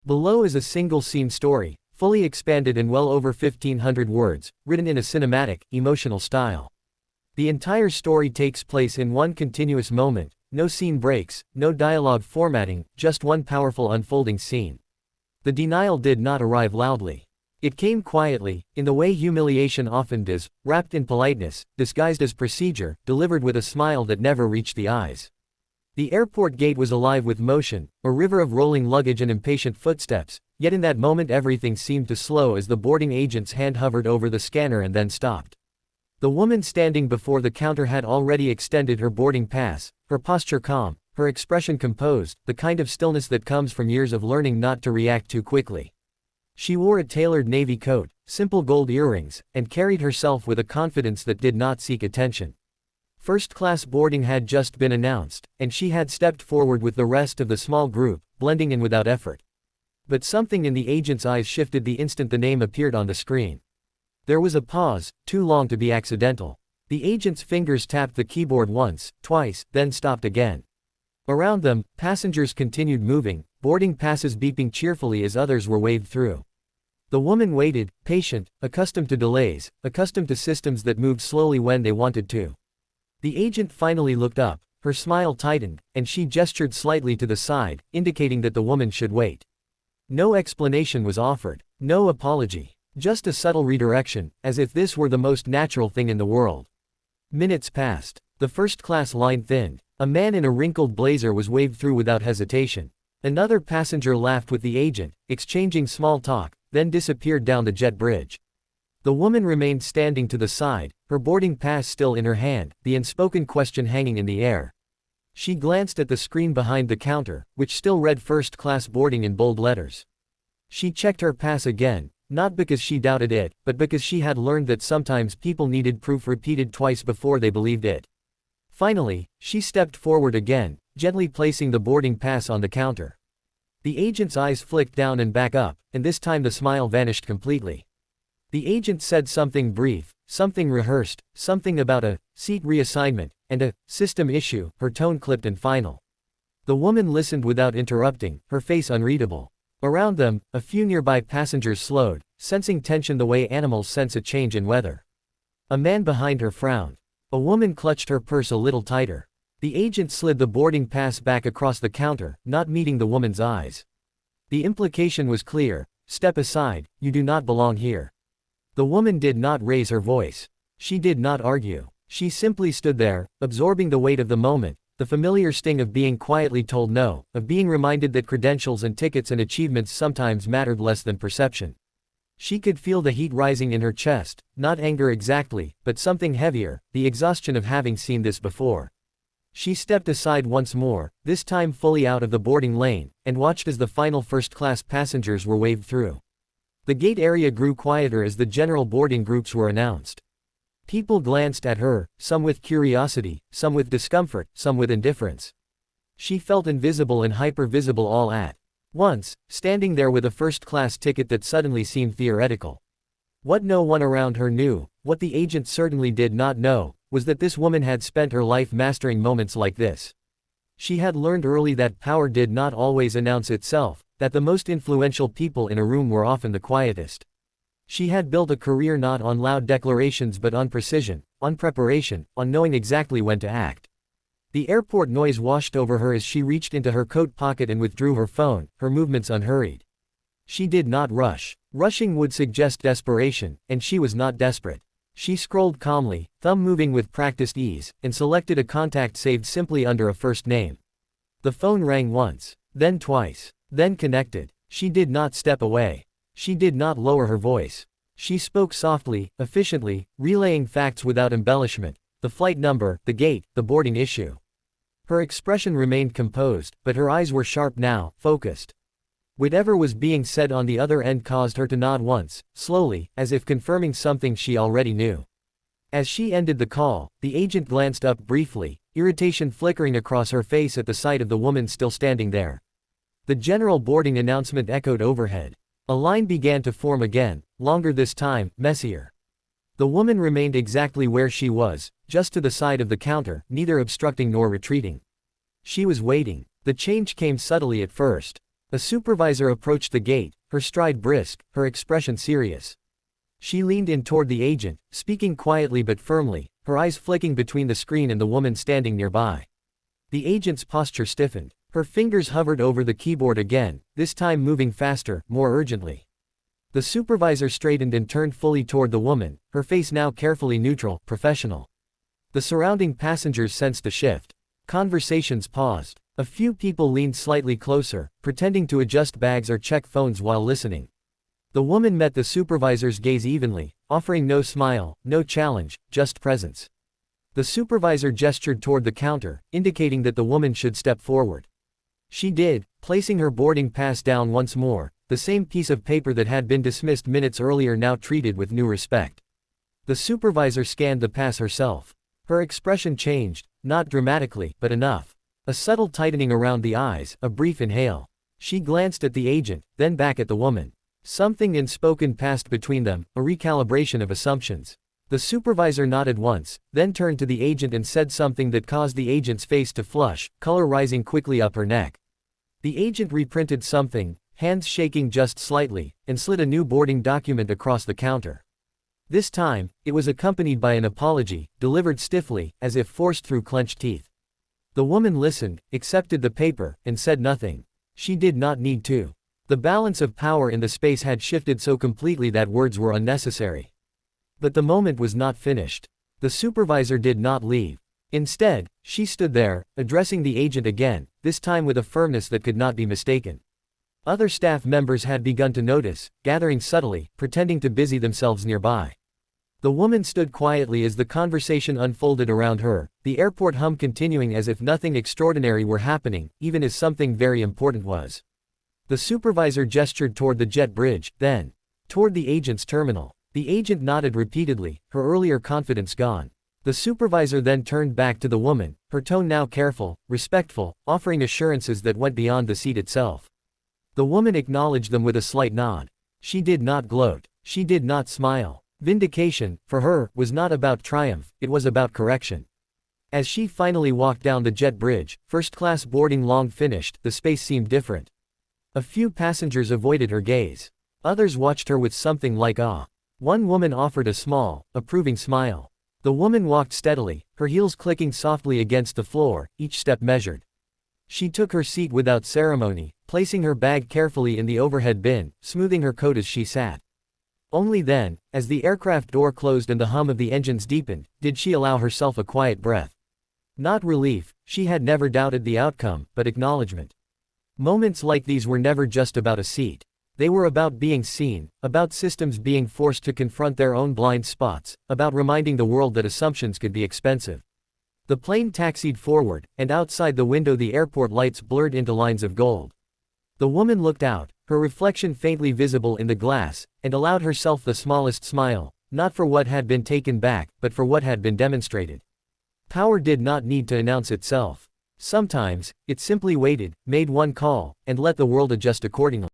Below is a single-scene story, fully expanded in well over 1,500 words, written in a cinematic, emotional style. The entire story takes place in one continuous moment, no scene breaks, no dialogue formatting, just one powerful unfolding scene. The denial did not arrive loudly. It came quietly, in the way humiliation often does, wrapped in politeness, disguised as procedure, delivered with a smile that never reached the eyes. The airport gate was alive with motion, a river of rolling luggage and impatient footsteps, yet in that moment everything seemed to slow as the boarding agent's hand hovered over the scanner and then stopped. The woman standing before the counter had already extended her boarding pass, her posture calm, her expression composed, the kind of stillness that comes from years of learning not to react too quickly. She wore a tailored navy coat, simple gold earrings, and carried herself with a confidence that did not seek attention. First-class boarding had just been announced, and she had stepped forward with the rest of the small group, blending in without effort. But something in the agent's eyes shifted the instant the name appeared on the screen. There was a pause, too long to be accidental. The agent's fingers tapped the keyboard once, twice, then stopped again. Around them, passengers continued moving, boarding passes beeping cheerfully as others were waved through. The woman waited, patient, accustomed to delays, accustomed to systems that moved slowly when they wanted to. The agent finally looked up, her smile tightened, and she gestured slightly to the side, indicating that the woman should wait. No explanation was offered, no apology, just a subtle redirection, as if this were the most natural thing in the world. Minutes passed. The first-class line thinned. A man in a wrinkled blazer was waved through without hesitation. Another passenger laughed with the agent, exchanging small talk, then disappeared down the jet bridge. The woman remained standing to the side, her boarding pass still in her hand, the unspoken question hanging in the air. She glanced at the screen behind the counter, which still read first-class boarding in bold letters. She checked her pass again, not because she doubted it, but because she had learned that sometimes people needed proof repeated twice before they believed it. Finally, she stepped forward again, gently placing the boarding pass on the counter. The agent's eyes flicked down and back up, and this time the smile vanished completely. The agent said something brief, something rehearsed, something about a seat reassignment, and a system issue, her tone clipped and final. The woman listened without interrupting, her face unreadable. Around them, a few nearby passengers slowed, sensing tension the way animals sense a change in weather. A man behind her frowned. A woman clutched her purse a little tighter. The agent slid the boarding pass back across the counter, not meeting the woman's eyes. The implication was clear: step aside, you do not belong here. The woman did not raise her voice. She did not argue. She simply stood there, absorbing the weight of the moment, the familiar sting of being quietly told no, of being reminded that credentials and tickets and achievements sometimes mattered less than perception. She could feel the heat rising in her chest, not anger exactly, but something heavier, the exhaustion of having seen this before. She stepped aside once more, this time fully out of the boarding lane, and watched as the final first-class passengers were waved through. The gate area grew quieter as the general boarding groups were announced. People glanced at her, some with curiosity, some with discomfort, some with indifference. She felt invisible and hyper-visible all at once, standing there with a first-class ticket that suddenly seemed theoretical. What no one around her knew, what the agent certainly did not know, was that this woman had spent her life mastering moments like this. She had learned early that power did not always announce itself, that the most influential people in a room were often the quietest. She had built a career not on loud declarations but on precision, on preparation, on knowing exactly when to act. The airport noise washed over her as she reached into her coat pocket and withdrew her phone, her movements unhurried. She did not rush. Rushing would suggest desperation, and she was not desperate. She scrolled calmly, thumb moving with practiced ease, and selected a contact saved simply under a first name. The phone rang once, then twice, then connected. She did not step away. She did not lower her voice. She spoke softly, efficiently, relaying facts without embellishment: the flight number, the gate, the boarding issue. Her expression remained composed, but her eyes were sharp now, focused. Whatever was being said on the other end caused her to nod once, slowly, as if confirming something she already knew. As she ended the call, the agent glanced up briefly, irritation flickering across her face at the sight of the woman still standing there. The general boarding announcement echoed overhead. A line began to form again, longer this time, messier. The woman remained exactly where she was, just to the side of the counter, neither obstructing nor retreating. She was waiting. The change came subtly at first. A supervisor approached the gate, her stride brisk, her expression serious. She leaned in toward the agent, speaking quietly but firmly, her eyes flicking between the screen and the woman standing nearby. The agent's posture stiffened. Her fingers hovered over the keyboard again, this time moving faster, more urgently. The supervisor straightened and turned fully toward the woman, her face now carefully neutral, professional. The surrounding passengers sensed a shift. Conversations paused. A few people leaned slightly closer, pretending to adjust bags or check phones while listening. The woman met the supervisor's gaze evenly, offering no smile, no challenge, just presence. The supervisor gestured toward the counter, indicating that the woman should step forward. She did, placing her boarding pass down once more, the same piece of paper that had been dismissed minutes earlier now treated with new respect. The supervisor scanned the pass herself. Her expression changed, not dramatically, but enough. A subtle tightening around the eyes, a brief inhale. She glanced at the agent, then back at the woman. Something unspoken passed between them, a recalibration of assumptions. The supervisor nodded once, then turned to the agent and said something that caused the agent's face to flush, color rising quickly up her neck. The agent reprinted something, hands shaking just slightly, and slid a new boarding document across the counter. This time, it was accompanied by an apology, delivered stiffly, as if forced through clenched teeth. The woman listened, accepted the paper, and said nothing. She did not need to. The balance of power in the space had shifted so completely that words were unnecessary. But the moment was not finished. The supervisor did not leave. Instead, she stood there, addressing the agent again, this time with a firmness that could not be mistaken. Other staff members had begun to notice, gathering subtly, pretending to busy themselves nearby. The woman stood quietly as the conversation unfolded around her, the airport hum continuing as if nothing extraordinary were happening, even as something very important was. The supervisor gestured toward the jet bridge, then toward the agent's terminal. The agent nodded repeatedly, her earlier confidence gone. The supervisor then turned back to the woman, her tone now careful, respectful, offering assurances that went beyond the seat itself. The woman acknowledged them with a slight nod. She did not gloat. She did not smile. Vindication, for her, was not about triumph, it was about correction. As she finally walked down the jet bridge, first-class boarding long finished, the space seemed different. A few passengers avoided her gaze. Others watched her with something like awe. One woman offered a small, approving smile. The woman walked steadily, her heels clicking softly against the floor, each step measured. She took her seat without ceremony, placing her bag carefully in the overhead bin, smoothing her coat as she sat. Only then, as the aircraft door closed and the hum of the engines deepened, did she allow herself a quiet breath. Not relief, she had never doubted the outcome, but acknowledgement. Moments like these were never just about a seat. They were about being seen, about systems being forced to confront their own blind spots, about reminding the world that assumptions could be expensive. The plane taxied forward, and outside the window the airport lights blurred into lines of gold. The woman looked out, her reflection faintly visible in the glass, and allowed herself the smallest smile, not for what had been taken back, but for what had been demonstrated. Power did not need to announce itself. Sometimes, it simply waited, made one call, and let the world adjust accordingly.